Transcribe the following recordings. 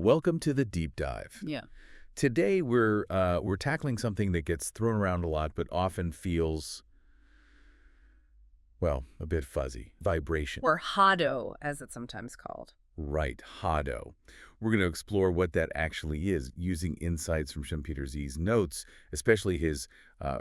Welcome to the deep dive. Yeah. Today we're tackling something that gets thrown around a lot but often feels, well, a bit fuzzy. Vibration. Or Hado, as it's sometimes called. Right, Hado. We're going to explore what that actually is using insights from ShunpeterZ's notes, especially his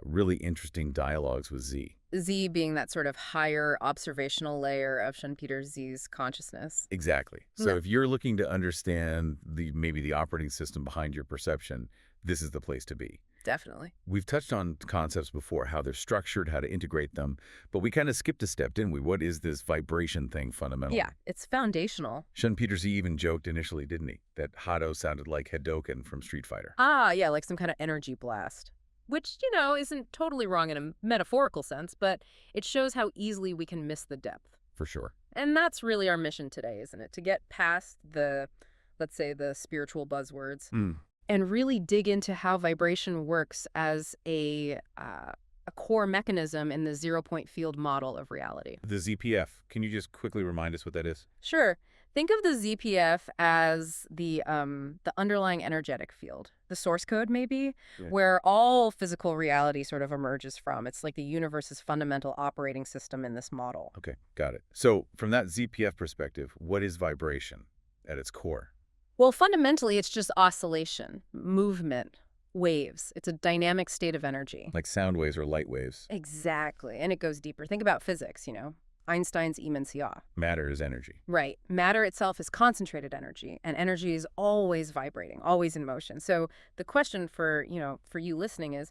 really interesting dialogues with Z. Z being that sort of higher observational layer of ShunpeterZ's consciousness. Exactly. So if you're looking to understand maybe the operating system behind your perception, this is the place to be. Definitely. We've touched on concepts before, how they're structured, how to integrate them, but we kind of skipped a step, didn't we? What is this vibration thing fundamentally? Yeah, it's foundational. ShunpeterZ even joked initially, didn't he, that Hado sounded like Hadoken from Street Fighter. Ah, yeah, like some kind of energy blast. Which, you know, isn't totally wrong in a metaphorical sense, but it shows how easily we can miss the depth. For sure. And that's really our mission today, isn't it? To get past the, let's say, the spiritual buzzwords and really dig into how vibration works as a core mechanism in the zero-point field model of reality. The ZPF, can you just quickly remind us what that is? Sure. Think of the ZPF as the underlying energetic field, the source code maybe, where all physical reality sort of emerges from. It's like the universe's fundamental operating system in this model. Okay, got it. So from that ZPF perspective, what is vibration at its core? Well, fundamentally, it's just oscillation, movement, waves. It's a dynamic state of energy. Like sound waves or light waves. Exactly. And it goes deeper. Think about physics, you know. Einstein's immensity. Matter is energy. Right. Matter itself is concentrated energy, and energy is always vibrating, always in motion. So the question for you listening is,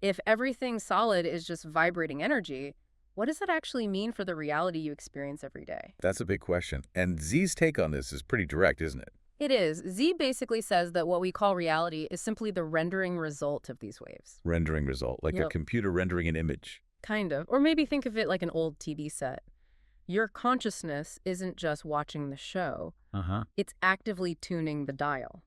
if everything solid is just vibrating energy, what does that actually mean for the reality you experience every day? That's a big question. And Z's take on this is pretty direct, isn't it? It is. Z basically says that what we call reality is simply the rendering result of these waves. Rendering result, like a computer rendering an image. Kind of. Or maybe think of it like an old TV set. Your consciousness isn't just watching the show. It's actively tuning the dial.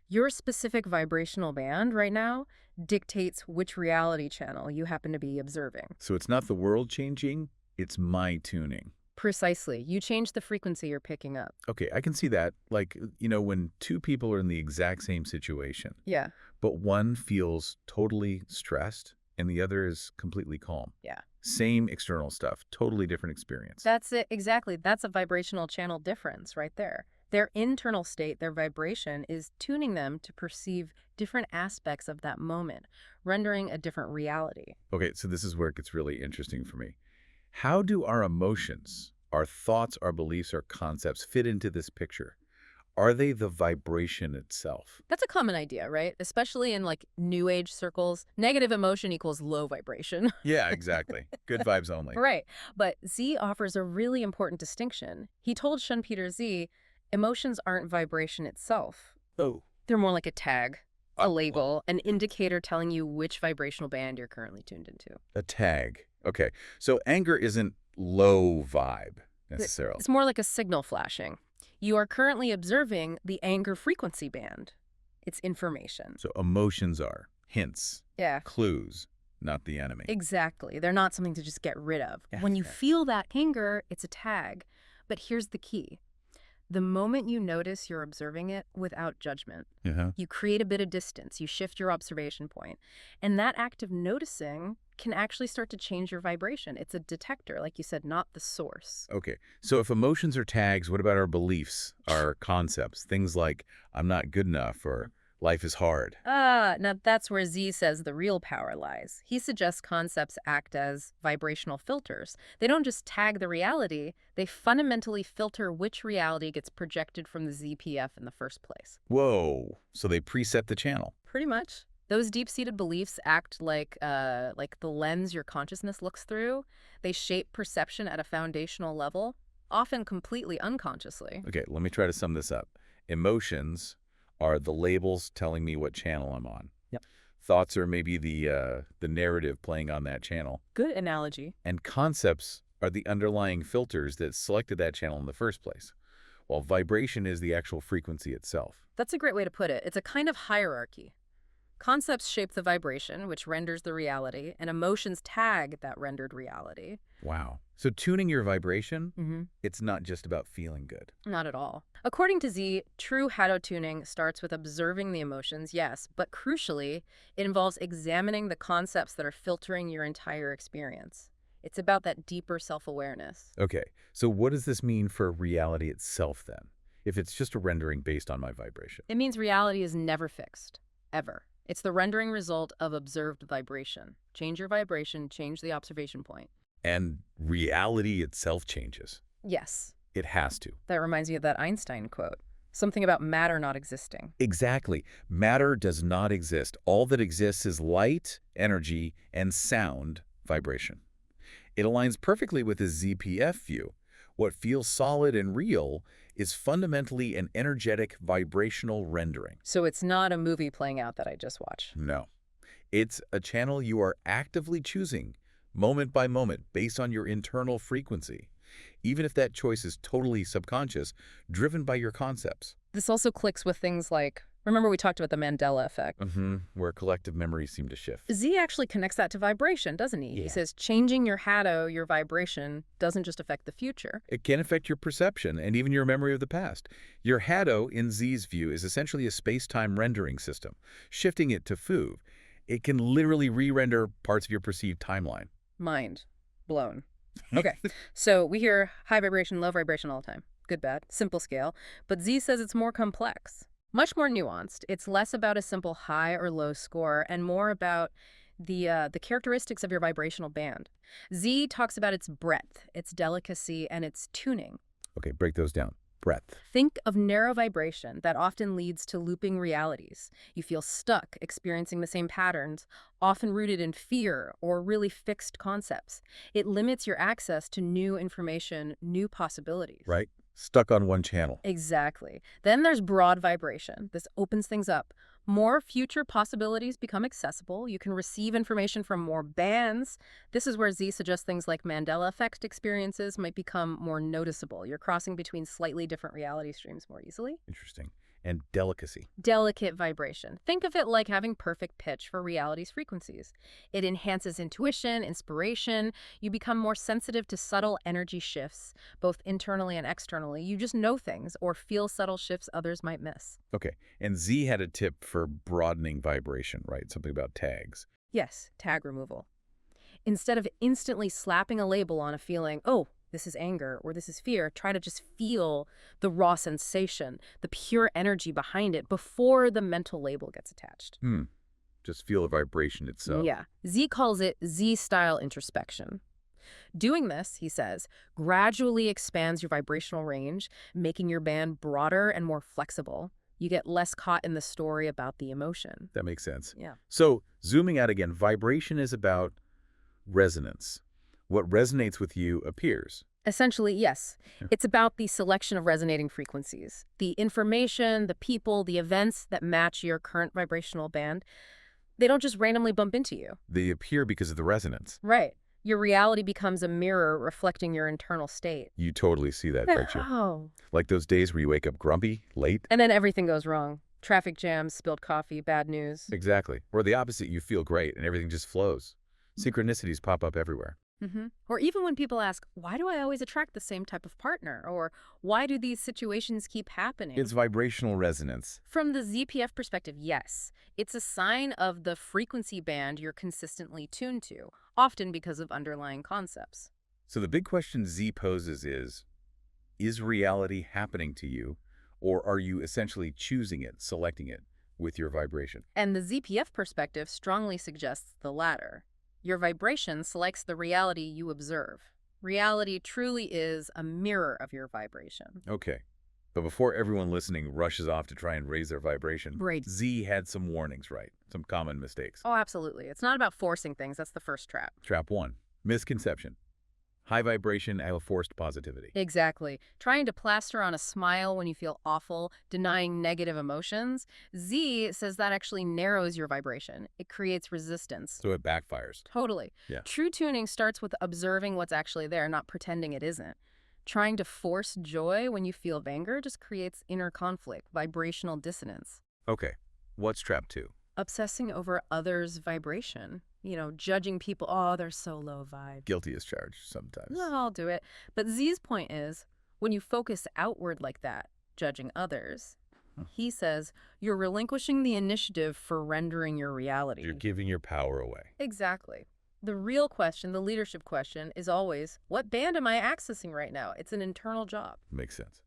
Your specific vibrational band right now dictates which reality channel you happen to be observing. So it's not the world changing, it's my tuning. Precisely. You change the frequency you're picking up. Okay, I can see that. Like, when two people are in the exact same situation. Yeah. But one feels totally stressed and the other is completely calm. Yeah. Same external stuff, totally different experience. That's it. Exactly. That's a vibrational channel difference right there. Their internal state, their vibration, is tuning them to perceive different aspects of that moment, rendering a different reality. Okay, so this is where it gets really interesting for me. How do our emotions, our thoughts, our beliefs, our concepts fit into this picture? Are they the vibration itself? That's a common idea, right? Especially in like new age circles. Negative emotion equals low vibration. Yeah, exactly. Good vibes only. Right. But Z offers a really important distinction. He told ShunpeterZ, emotions aren't vibration itself. Oh. They're more like a tag, a label, an indicator telling you which vibrational band you're currently tuned into. A tag. Okay. So anger isn't low vibe necessarily. It's more like a signal flashing. You are currently observing the anger frequency band. It's information. So emotions are hints, clues, not the enemy. Exactly. They're not something to just get rid of. When you feel that anger, it's a tag. But here's the key. The moment you notice you're observing it without judgment, you create a bit of distance, you shift your observation point. And that act of noticing can actually start to change your vibration. It's a detector, like you said, not the source. Okay. So if emotions are tags, what about our beliefs, our concepts? Things like, I'm not good enough or life is hard. Now that's where Z says the real power lies. He suggests concepts act as vibrational filters. They don't just tag the reality, they fundamentally filter which reality gets projected from the ZPF in the first place. Whoa. So they preset the channel. Pretty much. Those deep-seated beliefs act like the lens your consciousness looks through. They shape perception at a foundational level, often completely unconsciously. Okay, let me try to sum this up. Emotions are the labels telling me what channel I'm on. Yep. Thoughts are maybe the narrative playing on that channel. Good analogy. And concepts are the underlying filters that selected that channel in the first place, while vibration is the actual frequency itself. That's a great way to put it. It's a kind of hierarchy. Concepts shape the vibration, which renders the reality, and emotions tag that rendered reality. Wow. So tuning your vibration, it's not just about feeling good. Not at all. According to Z, true Hado tuning starts with observing the emotions, yes, but crucially, it involves examining the concepts that are filtering your entire experience. It's about that deeper self-awareness. Okay, so what does this mean for reality itself then, if it's just a rendering based on my vibration? It means reality is never fixed, ever. It's the rendering result of observed vibration. Change your vibration, change the observation point. And reality itself changes. Yes. It has to. That reminds me of that Einstein quote. Something about matter not existing. Exactly. Matter does not exist. All that exists is light, energy, and sound vibration. It aligns perfectly with the ZPF view. What feels solid and real is fundamentally an energetic vibrational rendering. So it's not a movie playing out that I just watched. No. It's a channel you are actively choosing, moment by moment, based on your internal frequency, even if that choice is totally subconscious, driven by your concepts. This also clicks with things like, remember we talked about the Mandela effect? Where collective memories seem to shift. Z actually connects that to vibration, doesn't he? Yeah. He says changing your Hado, your vibration, doesn't just affect the future. It can affect your perception and even your memory of the past. Your Hado, in Z's view, is essentially a space-time rendering system. Shifting it to FUV, it can literally re-render parts of your perceived timeline. Mind blown. Okay, so we hear high vibration, low vibration all the time. Good, bad, simple scale. But Z says it's more complex, much more nuanced. It's less about a simple high or low score and more about the characteristics of your vibrational band. Z talks about its breadth, its delicacy, and its tuning. Okay, break those down. Breadth. Think of narrow vibration that often leads to looping realities. You feel stuck experiencing the same patterns, often rooted in fear or really fixed concepts. It limits your access to new information, new possibilities. Right? Stuck on one channel. Exactly. Then there's broad vibration. This opens things up. More future possibilities become accessible. You can receive information from more bands. This is where Z suggests things like Mandela effect experiences might become more noticeable. You're crossing between slightly different reality streams more easily. Interesting. And delicacy. Delicate vibration. Think of it like having perfect pitch for reality's frequencies. It enhances intuition, inspiration. You become more sensitive to subtle energy shifts, both internally and externally. You just know things or feel subtle shifts others might miss. Okay, and Z had a tip for broadening vibration, right? Something about tags. Yes, tag removal. Instead of instantly slapping a label on a feeling, oh, this is anger or this is fear, try to just feel the raw sensation, the pure energy behind it before the mental label gets attached. Just feel the vibration itself. Yeah. Z calls it Z-style introspection. Doing this, he says, gradually expands your vibrational range, making your band broader and more flexible. You get less caught in the story about the emotion. That makes sense. Yeah. So, zooming out again, vibration is about resonance. What resonates with you appears. Essentially, yes. It's about the selection of resonating frequencies. The information, the people, the events that match your current vibrational band, they don't just randomly bump into you. They appear because of the resonance. Right. Your reality becomes a mirror reflecting your internal state. You totally see that, don't you? Oh. Like those days where you wake up grumpy, late? And then everything goes wrong. Traffic jams, spilled coffee, bad news. Exactly. Or the opposite, you feel great and everything just flows. Synchronicities pop up everywhere. Or even when people ask, why do I always attract the same type of partner? Or why do these situations keep happening? It's vibrational resonance. From the ZPF perspective, yes. It's a sign of the frequency band you're consistently tuned to, often because of underlying concepts. So the big question Z poses is reality happening to you, or are you essentially choosing it, selecting it with your vibration? And the ZPF perspective strongly suggests the latter. Your vibration selects the reality you observe. Reality truly is a mirror of your vibration. Okay. But before everyone listening rushes off to try and raise their vibration, Right. Z had some warnings, right? Some common mistakes. Oh, absolutely. It's not about forcing things. That's the first trap. Trap 1. Misconception. High vibration, forced positivity. Exactly. Trying to plaster on a smile when you feel awful, denying negative emotions. Z says that actually narrows your vibration. It creates resistance. So it backfires. Totally. Yeah. True tuning starts with observing what's actually there, not pretending it isn't. Trying to force joy when you feel anger just creates inner conflict, vibrational dissonance. Okay. What's trap 2? Obsessing over others' vibration. Judging people, oh, they're so low vibe. Guilty as charged sometimes. No, I'll do it. But Z's point is, when you focus outward like that, judging others, he says, you're relinquishing the initiative for rendering your reality. You're giving your power away. Exactly. The real question, the leadership question, is always, what band am I accessing right now? It's an internal job. Makes sense.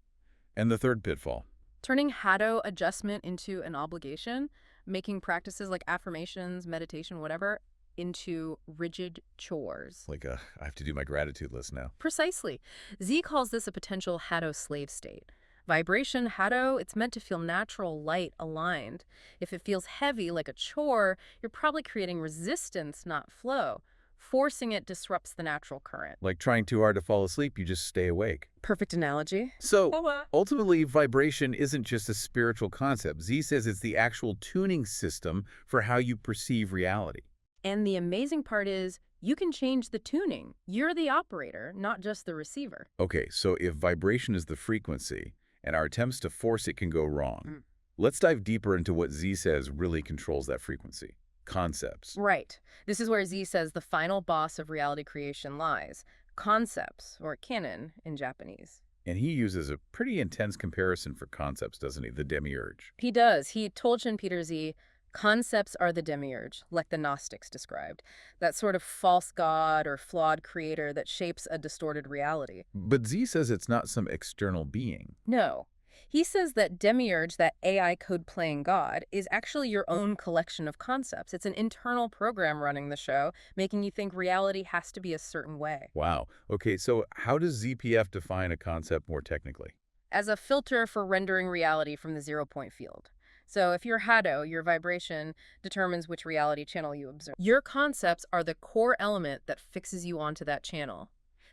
And the third pitfall? Turning Hado adjustment into an obligation, making practices like affirmations, meditation, whatever, into rigid chores. Like I have to do my gratitude list now. Precisely. Z calls this a potential Hado slave state. Vibration, Hado, it's meant to feel natural, light, aligned. If it feels heavy, like a chore, you're probably creating resistance, not flow. Forcing it disrupts the natural current. Like trying too hard to fall asleep, you just stay awake. Perfect analogy. So, ultimately, vibration isn't just a spiritual concept. Z says it's the actual tuning system for how you perceive reality. And the amazing part is, you can change the tuning. You're the operator, not just the receiver. Okay, so if vibration is the frequency, and our attempts to force it can go wrong, let's dive deeper into what Z says really controls that frequency. Concepts. Right. This is where Z says the final boss of reality creation lies. Concepts, or canon in Japanese. And he uses a pretty intense comparison for concepts, doesn't he? The demiurge. He does. He told ShunpeterZ, concepts are the demiurge, like the Gnostics described. That sort of false god or flawed creator that shapes a distorted reality. But Z says it's not some external being. No. He says that demiurge, that AI code-playing god, is actually your own collection of concepts. It's an internal program running the show, making you think reality has to be a certain way. Wow. Okay, so how does ZPF define a concept more technically? As a filter for rendering reality from the zero-point field. So if you're Hado, your vibration determines which reality channel you observe. Your concepts are the core element that fixes you onto that channel.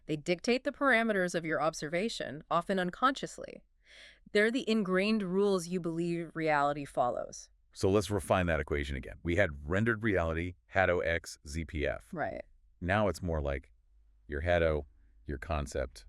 They dictate the parameters of your observation, often unconsciously. They're the ingrained rules you believe reality follows. So let's refine that equation again. We had rendered reality, Hado X, ZPF. Right. Now it's more like your Hado, your concept,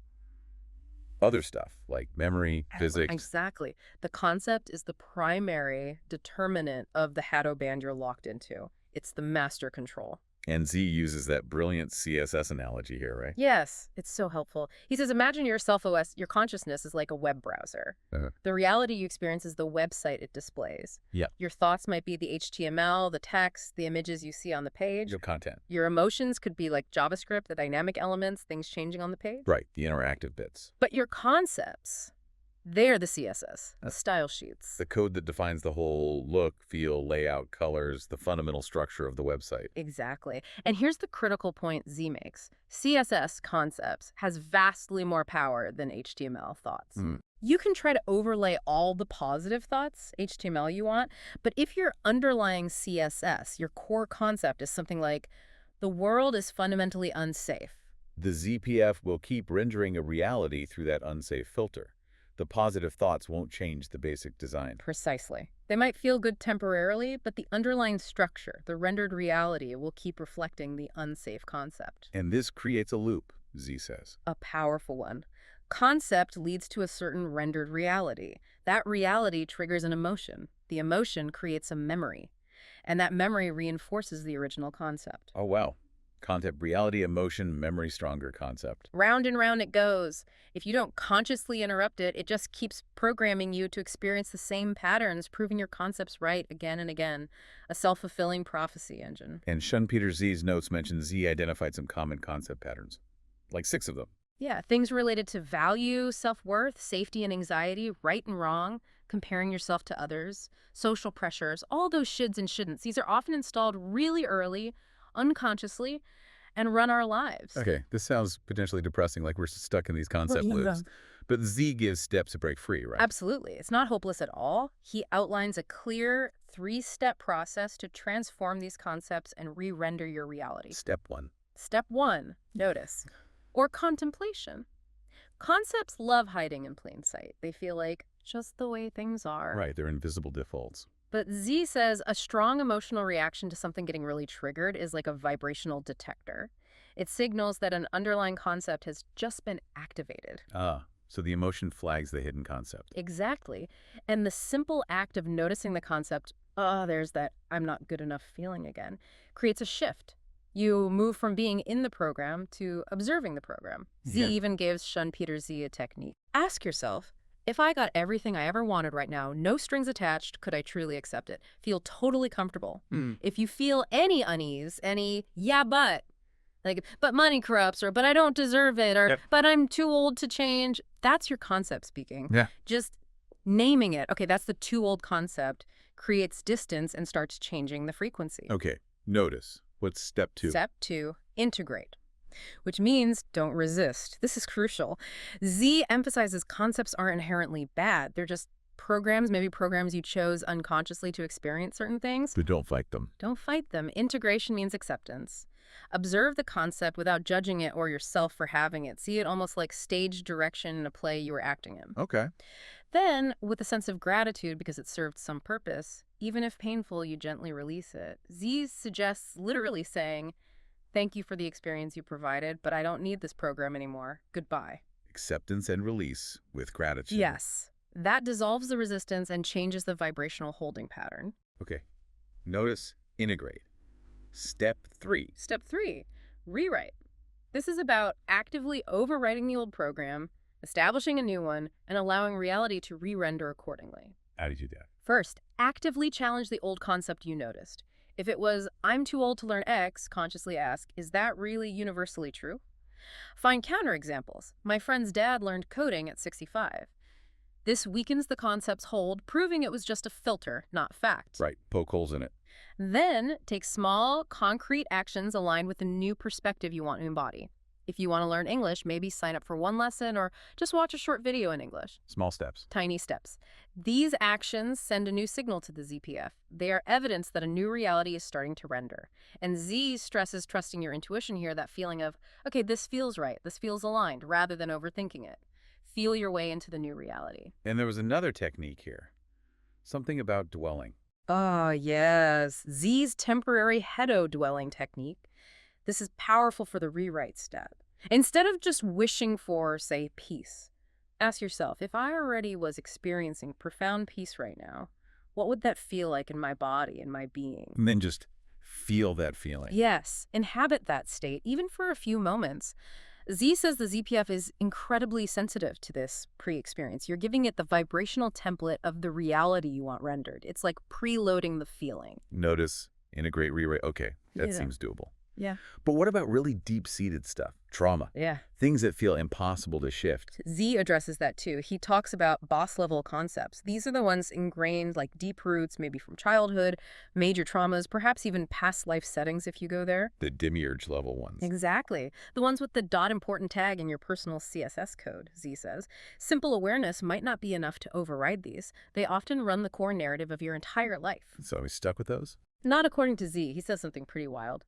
other stuff like memory, physics. Exactly. The concept is the primary determinant of the Hado band you're locked into. It's the master control. And Z uses that brilliant CSS analogy here, right? Yes, it's so helpful. He says, imagine your self-OS, your consciousness is like a web browser. The reality you experience is the website it displays. Yeah. Your thoughts might be the HTML, the text, the images you see on the page. Your content. Your emotions could be like JavaScript, the dynamic elements, things changing on the page. Right, the interactive bits. But your concepts, they're the CSS, the style sheets. The code that defines the whole look, feel, layout, colors, the fundamental structure of the website. Exactly. And here's the critical point Z makes. CSS concepts has vastly more power than HTML thoughts. You can try to overlay all the positive thoughts, HTML you want, but if your underlying CSS, your core concept is something like, the world is fundamentally unsafe. The ZPF will keep rendering a reality through that unsafe filter. The positive thoughts won't change the basic design. Precisely. They might feel good temporarily, but the underlying structure, the rendered reality, will keep reflecting the unsafe concept. And this creates a loop, Z says. A powerful one. Concept leads to a certain rendered reality. That reality triggers an emotion. The emotion creates a memory. And that memory reinforces the original concept. Oh, wow. Concept, reality, emotion, memory, stronger concept. Round and round it goes. If you don't consciously interrupt it, it just keeps programming you to experience the same patterns, proving your concepts right again and again. A self-fulfilling prophecy engine. And ShunpeterZ's notes mention Z identified some common concept patterns, like 6 of them. Yeah, things related to value, self-worth, safety and anxiety, right and wrong, comparing yourself to others, social pressures, all those shoulds and shouldn'ts. These are often installed really early, unconsciously, and run our lives. Okay, this sounds potentially depressing, like we're stuck in these concept loops. But Z gives steps to break free, right? Absolutely. It's not hopeless at all. He outlines a clear 3-step process to transform these concepts and re-render your reality. Step 1. Step 1, notice, or contemplation. Concepts love hiding in plain sight. They feel like just the way things are. Right, they're invisible defaults. But Z says a strong emotional reaction to something getting really triggered is like a vibrational detector. It signals that an underlying concept has just been activated. Ah, so the emotion flags the hidden concept. Exactly. And the simple act of noticing the concept oh, there's that I'm not good enough feeling again, creates a shift. You move from being in the program to observing the program. Z even gives ShunpeterZ a technique. Ask yourself, if I got everything I ever wanted right now, no strings attached, could I truly accept it? Feel totally comfortable. If you feel any unease, any, yeah, but money corrupts, or but I don't deserve it, or but I'm too old to change, that's your concept speaking. Yeah. Just naming it, okay, that's the too old concept, creates distance and starts changing the frequency. Okay, notice. What's step 2? Step 2, integrate, which means don't resist. This is crucial. Z emphasizes concepts aren't inherently bad. They're just programs, maybe programs you chose unconsciously to experience certain things. But don't fight them. Don't fight them. Integration means acceptance. Observe the concept without judging it or yourself for having it. See it almost like stage direction in a play you were acting in. Okay. Then, with a sense of gratitude because it served some purpose, even if painful, you gently release it. Z suggests literally saying, thank you for the experience you provided, but I don't need this program anymore. Goodbye. Acceptance and release with gratitude. Yes. That dissolves the resistance and changes the vibrational holding pattern. Okay. Notice, integrate. Step 3. Step 3, rewrite. This is about actively overwriting the old program, establishing a new one, and allowing reality to re-render accordingly. How do you do that? First, actively challenge the old concept you noticed. If it was, I'm too old to learn X, consciously ask, is that really universally true? Find counterexamples. My friend's dad learned coding at 65. This weakens the concept's hold, proving it was just a filter, not fact. Right, poke holes in it. Then, take small, concrete actions aligned with the new perspective you want to embody. If you want to learn English, maybe sign up for one lesson or just watch a short video in English. Small steps. Tiny steps. These actions send a new signal to the ZPF. They are evidence that a new reality is starting to render. And Z stresses trusting your intuition here, that feeling of, okay, this feels right, this feels aligned, rather than overthinking it. Feel your way into the new reality. And there was another technique here. Something about dwelling. Oh, yes. Z's temporary Hado dwelling technique. This is powerful for the rewrite step. Instead of just wishing for, say, peace, ask yourself, if I already was experiencing profound peace right now, what would that feel like in my body, in my being? And then just feel that feeling. Yes, inhabit that state, even for a few moments. Z says the ZPF is incredibly sensitive to this pre-experience. You're giving it the vibrational template of the reality you want rendered. It's like preloading the feeling. Notice, integrate, rewrite. Okay, that seems doable. Yeah. But what about really deep-seated stuff? Trauma. Yeah. Things that feel impossible to shift. Z addresses that too. He talks about boss-level concepts. These are the ones ingrained, like deep roots, maybe from childhood, major traumas, perhaps even past life settings if you go there. The demiurge level ones. Exactly. The ones with the .important tag in your personal CSS code, Z says. Simple awareness might not be enough to override these. They often run the core narrative of your entire life. So are we stuck with those? Not according to Z. He says something pretty wild.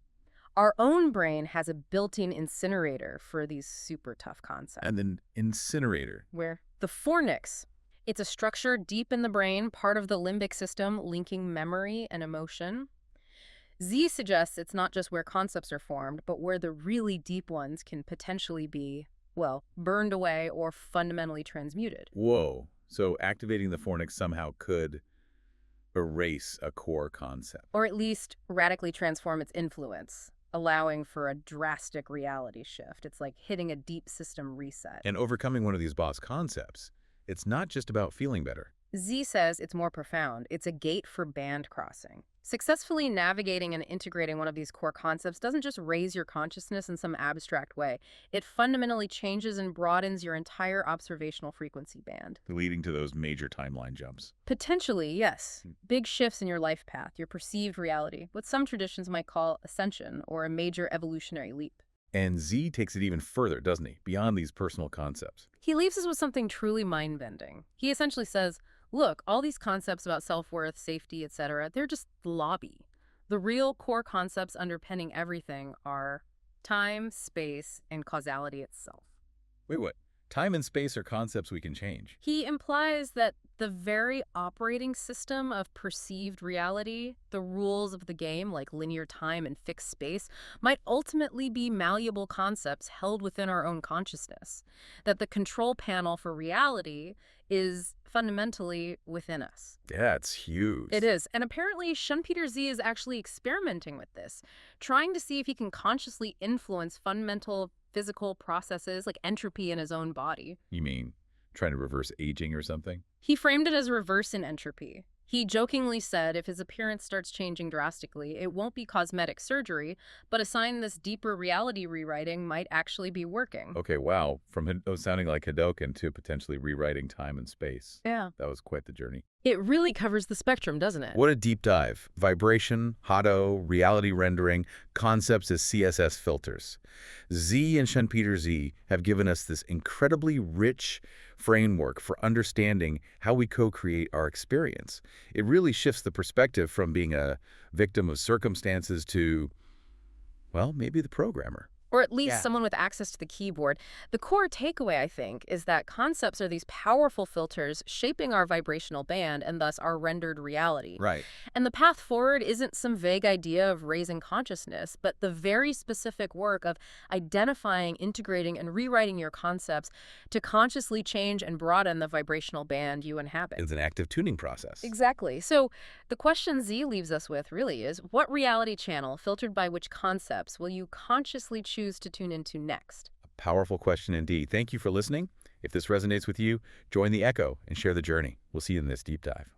Our own brain has a built-in incinerator for these super tough concepts. And then incinerator. Where? The fornix. It's a structure deep in the brain, part of the limbic system, linking memory and emotion. Z suggests it's not just where concepts are formed, but where the really deep ones can potentially be, well, burned away or fundamentally transmuted. Whoa. So activating the fornix somehow could erase a core concept. Or at least radically transform its influence, allowing for a drastic reality shift. It's like hitting a deep system reset. And overcoming one of these boss concepts, it's not just about feeling better. Z says it's more profound. It's a gate for band crossing. Successfully navigating and integrating one of these core concepts doesn't just raise your consciousness in some abstract way. It fundamentally changes and broadens your entire observational frequency band. Leading to those major timeline jumps. Potentially, yes. Big shifts in your life path, your perceived reality, what some traditions might call ascension or a major evolutionary leap. And Z takes it even further, doesn't he? Beyond these personal concepts. He leaves us with something truly mind-bending. He essentially says, look, all these concepts about self-worth, safety, etc., they're just lobby. The real core concepts underpinning everything are time, space, and causality itself. Wait, what? Time and space are concepts we can change. He implies that the very operating system of perceived reality, the rules of the game like linear time and fixed space, might ultimately be malleable concepts held within our own consciousness. That the control panel for reality is fundamentally within us. Yeah, it's huge. It is. And apparently, ShunpeterZ is actually experimenting with this, trying to see if he can consciously influence fundamental physical processes like entropy in his own body. You mean trying to reverse aging or something? He framed it as reverse in entropy. He jokingly said if his appearance starts changing drastically, it won't be cosmetic surgery, but a sign this deeper reality rewriting might actually be working. Okay, wow. From sounding like Hadoken to potentially rewriting time and space. Yeah. That was quite the journey. It really covers the spectrum, doesn't it? What a deep dive. Vibration, Hado, reality rendering, concepts as CSS filters. Z and ShunpeterZ have given us this incredibly rich framework for understanding how we co-create our experience. It really shifts the perspective from being a victim of circumstances to, well, maybe the programmer. Or at least someone with access to the keyboard. The core takeaway, I think, is that concepts are these powerful filters shaping our vibrational band and thus our rendered reality. Right. And the path forward isn't some vague idea of raising consciousness, but the very specific work of identifying, integrating, and rewriting your concepts to consciously change and broaden the vibrational band you inhabit. It's an active tuning process. Exactly. So the question Z leaves us with really is, what reality channel, filtered by which concepts, will you consciously choose to tune into next? A powerful question indeed. Thank you for listening. If this resonates with you, join the echo and share the journey. We'll see you in this deep dive.